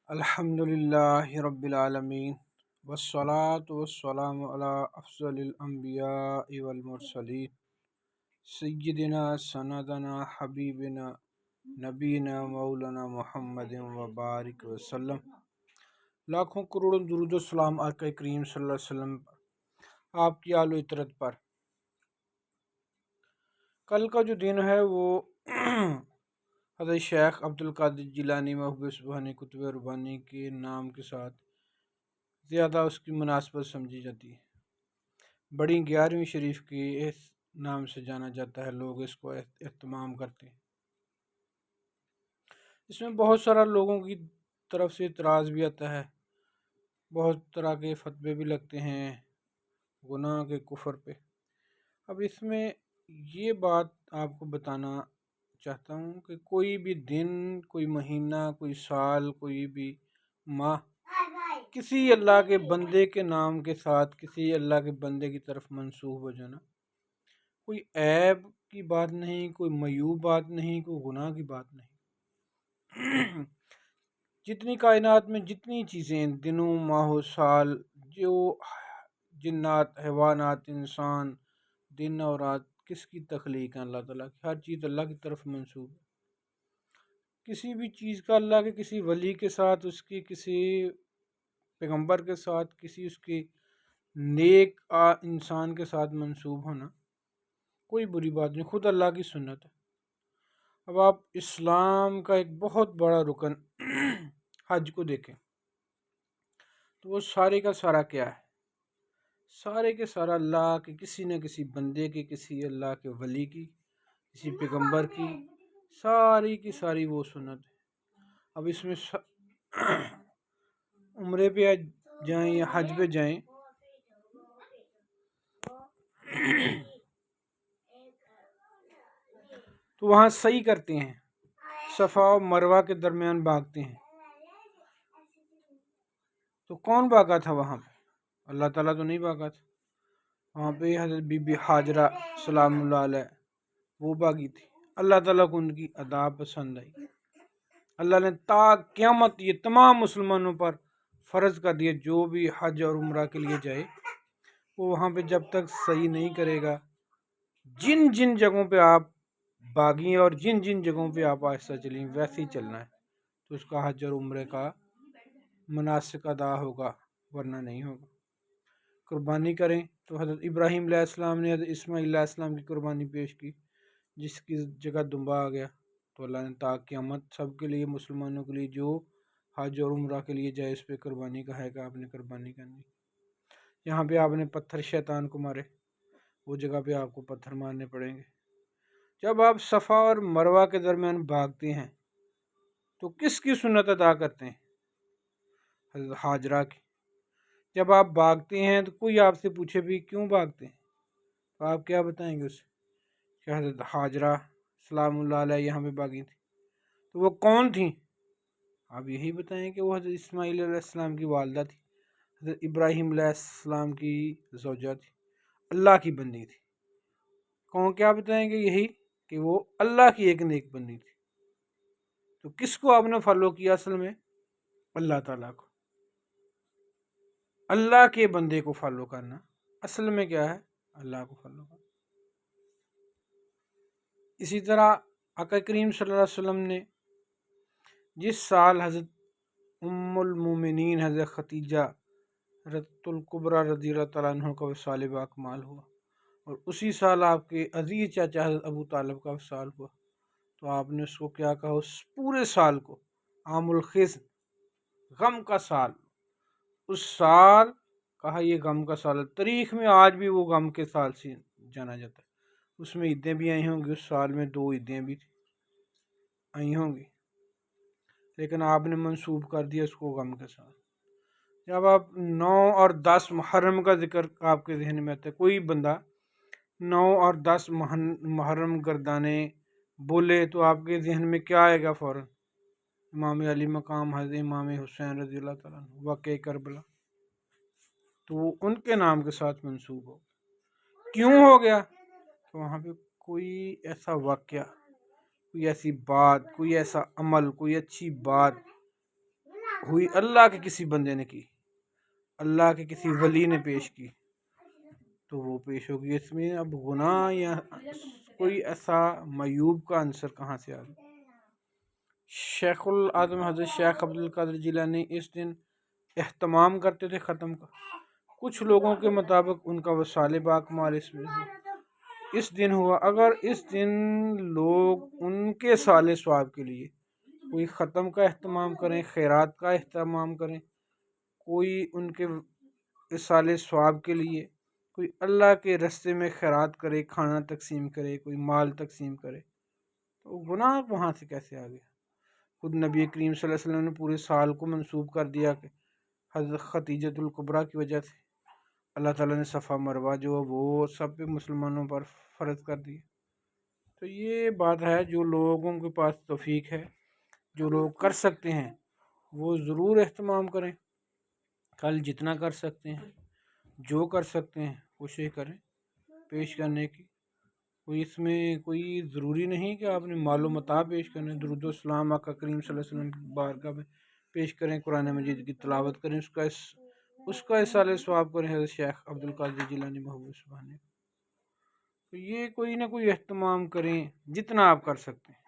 الحمدللہ رب العالمین والصلاة والسلام علی افضل الانبیاء والمرسلین سیدنا سندنا حبیبنا نبینا مولانا محمد وبارک وسلم۔ لاکھوں کروڑوں درود و سلام آقا کریم صلی اللہ علیہ وسلم پر، آپ کی آل و اطرت پر۔ کل کا جو دن ہے وہ حضرت شیخ عبدالقادر جیلانی محبوب سبحانی کتب ربانی کے نام کے ساتھ زیادہ اس کی مناسبت سمجھی جاتی ہے۔ بڑی 11ویں شریف کے اس نام سے جانا جاتا ہے، لوگ اس کو اہتمام کرتے ہیں۔ اس میں بہت سارا لوگوں کی طرف سے اعتراض بھی آتا ہے، بہت طرح کے فتوے بھی لگتے ہیں گناہ کے کفر پہ۔ اب اس میں یہ بات آپ کو بتانا چاہتا ہوں کہ کوئی بھی دن، کوئی مہینہ، کوئی سال، کوئی بھی ماہ کسی اللہ کے بندے کے نام کے ساتھ کسی اللہ کے بندے کی طرف منسوب ہو جانا کوئی عیب کی بات نہیں، کوئی معیوب بات نہیں، کوئی گناہ کی بات نہیں۔ جتنی کائنات میں جتنی چیزیں دنوں، ماہوں، سال، جو جنات، حیوانات، انسان، دن اور رات کس کی تخلیق ہے؟ اللہ تعالیٰ کی۔ ہر چیز اللہ کی طرف منسوب ہے۔ کسی بھی چیز کا اللہ کے کسی ولی کے ساتھ، اس کی کسی پیغمبر کے ساتھ، کسی اس کے نیک انسان کے ساتھ منسوب ہونا کوئی بری بات نہیں، خود اللہ کی سنت ہے۔ اب آپ اسلام کا ایک بہت بڑا رکن حج کو دیکھیں تو وہ سارے کا سارا کیا ہے؟ سارے کے سارا اللہ کے کسی نہ کسی بندے کی، کسی اللہ کے ولی کی، کسی پیغمبر کی، ساری کی ساری وہ سنت ہے۔ اب اس میں عمرے پہ جائیں یا حج پہ جائیں تو وہاں سعی کرتے ہیں، صفا و مروہ کے درمیان بھاگتے ہیں۔ تو کون بھاگا تھا وہاں پہ؟ اللہ تعالیٰ تو نہیں بھاگا تھا وہاں پہ، حضرت بی بی حاجرہ سلام اللہ علیہ وہ بھاگی تھی۔ اللہ تعالیٰ کو ان کی ادا پسند آئی، اللہ نے تا قیامت یہ تمام مسلمانوں پر فرض کر دیا، جو بھی حج اور عمرہ کے لیے جائے وہ وہاں پہ جب تک صحیح نہیں کرے گا، جن جن جگہوں پہ آپ باغی اور جن جن جگہوں پہ آپ آہستہ چلیں ویسے ہی چلنا ہے، تو اس کا حج اور عمرے کا مناسک ادا ہوگا، ورنہ نہیں ہوگا۔ قربانی کریں تو حضرت ابراہیم علیہ السلام نے حضرت اسماعیل علیہ السلام کی قربانی پیش کی، جس کی جگہ دمبا آ گیا، تو اللہ نے تا قیامت سب کے لیے، مسلمانوں کے لیے جو حج اور عمرہ کے لیے جائے اس پہ قربانی کا ہے کہ آپ نے قربانی کرنی۔ یہاں پہ آپ نے پتھر شیطان کو مارے، وہ جگہ پہ آپ کو پتھر مارنے پڑیں گے۔ جب آپ صفا اور مروہ کے درمیان بھاگتے ہیں تو کس کی سنت ادا کرتے ہیں؟ حضرت حاجرہ کی۔ جب آپ بھاگتے ہیں تو کوئی آپ سے پوچھے بھی کیوں بھاگتے ہیں تو آپ کیا بتائیں گے اسے؟ کہ حضرت حاجرہ سلام اللہ علیہ یہاں پہ بھاگی تھی۔ تو وہ کون تھیں؟ آپ یہی بتائیں کہ وہ حضرت اسماعیل علیہ السلام کی والدہ تھی، حضرت ابراہیم علیہ السلام کی زوجہ تھی، اللہ کی بندی تھی۔ کون کیا بتائیں گے؟ یہی کہ وہ اللہ کی ایک نیک بندی تھی۔ تو کس کو آپ نے فالو کیا اصل میں؟ اللہ تعالیٰ کو۔ اللہ کے بندے کو فالو کرنا اصل میں کیا ہے؟ اللہ کو فالو کرنا۔ اسی طرح آقا کریم صلی اللہ علیہ وسلم نے جس سال حضرت ام المومنین حضرت ختیجہ رضی الکبریٰ رضی اللہ تعالیٰ عنہ کا وصال باکمال ہوا، اور اسی سال آپ کے عزیز چاچا حضرت ابو طالب کا وصال ہوا، تو آپ نے اس کو کیا کہا؟ اس پورے سال کو عام الخزن، غم کا سال، اس سال کہا یہ غم کا سال ہے۔ تاریخ میں آج بھی وہ غم کے سال سے جانا جاتا ہے۔ اس میں عیدیں بھی آئی ہوں گی، اس سال میں 2 عیدیں بھی آئی ہوں گی، لیکن آپ نے منسوب کر دیا اس کو غم کے ساتھ۔ جب آپ 9 اور 10 محرم کا ذکر آپ کے ذہن میں آتا ہے، کوئی بندہ 9 اور 10 محرم گردانے بولے تو آپ کے ذہن میں کیا آئے گا فوراً؟ امام علی مقام حضرت امام حسین رضی اللہ تعالیٰ عنہ، واقعہ کربلا، تو وہ ان کے نام کے ساتھ منسوب ہو۔ کیوں ہو گیا؟ تو وہاں پہ کوئی ایسا واقعہ، کوئی ایسی بات، کوئی ایسا عمل، کوئی اچھی بات ہوئی اللہ کے کسی بندے نے کی، اللہ کے کسی ولی نے پیش کی تو وہ پیش ہوگی۔ اس میں اب گناہ یا کوئی ایسا معیوب کا عنصر کہاں سے آ گیا؟ شیخ العظم حضرت شیخ عبد القادر جیلانی اس دن اہتمام کرتے تھے ختم کا۔ کچھ لوگوں کے مطابق ان کا وصال باکمال اس دن ہوا۔ اگر اس دن لوگ ان کے سال ثواب کے لیے کوئی ختم کا اہتمام کریں، خیرات کا اہتمام کریں، کوئی ان کے سال ثواب کے لیے کوئی اللہ کے رستے میں خیرات کرے، کھانا تقسیم کرے، کوئی مال تقسیم کرے، تو گناہ وہاں سے کیسے آ گیا؟ خود نبی کریم صلی اللہ علیہ وسلم نے پورے سال کو منسوب کر دیا کہ حضرت خدیجۃ الکبریٰ کی وجہ سے اللہ تعالیٰ نے صفا مروہ جو وہ سب پہ مسلمانوں پر فرض کر دی۔ تو یہ بات ہے، جو لوگوں کے پاس توفیق ہے، جو لوگ کر سکتے ہیں وہ ضرور اہتمام کریں، کل جتنا کر سکتے ہیں، جو کر سکتے ہیں کوشش کریں پیش کرنے کی۔ کوئی اس میں کوئی ضروری نہیں کہ آپ نے مال و متاع پیش کریں، درود و سلام آقا کریم صلی اللہ علیہ وسلم کی بارگاہ میں پیش کریں، قرآن مجید کی تلاوت کریں، اس کا اصالہ ثواب کریں حضرت شیخ عبد القادر جیلانی محبوب سبحانی۔ تو یہ کوئی نہ کوئی اہتمام کریں جتنا آپ کر سکتے ہیں۔